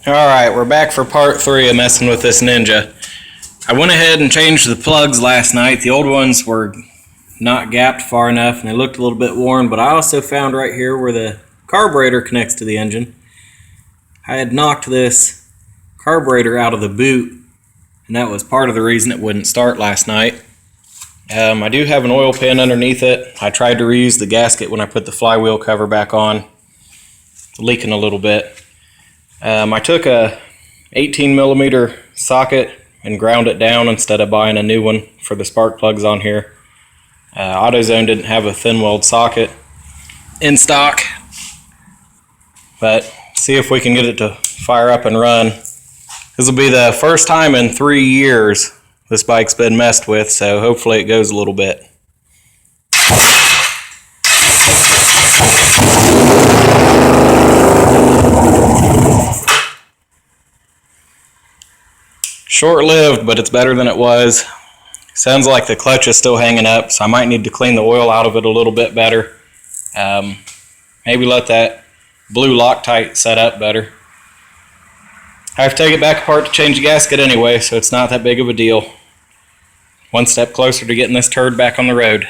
Alright, we're back for part 3 of messing with this Ninja. I went ahead and changed the plugs last night. The old ones were not gapped far enough and they looked a little bit worn, but I also found right here where the carburetor connects to the engine, I had knocked this carburetor out of the boot, and that was part of the reason it wouldn't start last night. I do have an oil pan underneath it. I tried to reuse the gasket when I put the flywheel cover back on. It's leaking a little bit. I took a 18mm socket and ground it down instead of buying a new one for the spark plugs on here. AutoZone didn't have a thin weld socket in stock, but see if we can get it to fire up and run. This will be the first time in 3 years this bike's been messed with, so hopefully it goes a little bit. Short-lived, but it's better than it was. Sounds like the clutch is still hanging up, so I might need to clean the oil out of it a little bit better. Maybe let that blue Loctite set up better. I have to take it back apart to change the gasket anyway, so it's not that big of a deal. One step closer to getting this turd back on the road.